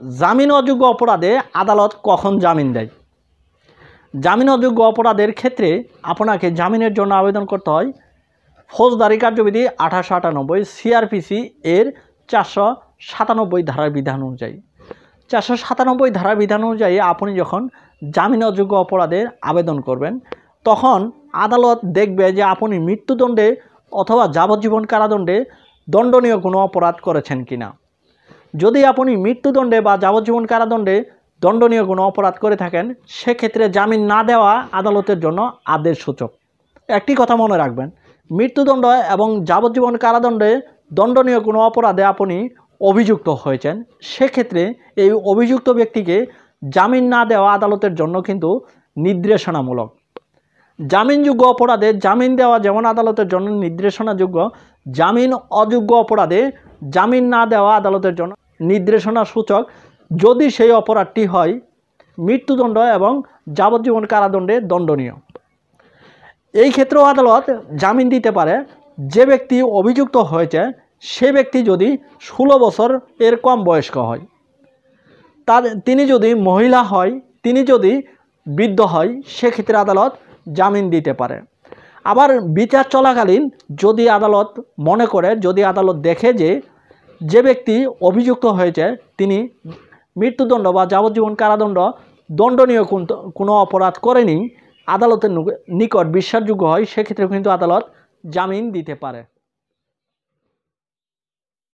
জামিন অযোগ্য অপরাধে আদালত কখন জামিন দেয়? জামিন অযোগ্য অপরাধের ক্ষেত্রে আপনাকে জামিনের জন্য আবেদন করতে হয় ফৌজদারি কার্যবিধি 1898 সিআরপিসি এর 497 ধারার বিধান অনুযায়ী। 497 ধারার বিধান অনুযায়ী আপনি যখন জামিন অযোগ্য অপরাধের আবেদন করবেন তখন আদালত দেখবে যে আপনি মৃত্যুদণ্ডে অথবা যাবজ্জীবন কারাদণ্ডে দণ্ডনীয় কোনো অপরাধ করেছেন কিনা। যদি আপনি মৃত্যুদণ্ডে বা যাবজ্জীবন কারাদণ্ডে দণ্ডনীয় কোনো অপরাধ করে থাকেন সেক্ষেত্রে জামিন না দেওয়া আদালতের জন্য আদেশ সূচক। একটি কথা মনে রাখবেন, মৃত্যুদণ্ড এবং যাবজ্জীবন কারাদণ্ডে দণ্ডনীয় কোনো অপরাধে আপনি অভিযুক্ত হয়েছেন সেক্ষেত্রে এই অভিযুক্ত ব্যক্তিকে জামিন না দেওয়া আদালতের জন্য কিন্তু নির্দেশনামূলক। জামিনযোগ্য অপরাধে জামিন দেওয়া যেমন আদালতের জন্য নির্দেশনাযোগ্য, জামিন অযোগ্য অপরাধে জামিন না দেওয়া আদালতের জন্য নির্দেশনা সূচক যদি সেই অপরাধটি হয় মৃত্যুদণ্ড এবং যাবজ্জীবন কারাদণ্ডে দণ্ডনীয়। এই ক্ষেত্রেও আদালত জামিন দিতে পারে যে ব্যক্তি অভিযুক্ত হয়েছে সে ব্যক্তি যদি 16 বছর এর কম বয়স্ক হয়, তিনি যদি মহিলা হয়, তিনি যদি বৃদ্ধ হয় সেক্ষেত্রে আদালত জামিন দিতে পারে। আবার বিচার চলাকালীন যদি আদালত মনে করে, যদি আদালত দেখে যে ব্যক্তি অভিযুক্ত হয়েছে তিনি মৃত্যুদণ্ড বা যাবজ্জীবন কারাদণ্ড দণ্ডনীয় কোনো অপরাধ করেনি, আদালতের নিকট বিশ্বাসযোগ্য হয় সেক্ষেত্রে কিন্তু আদালত জামিন দিতে পারে।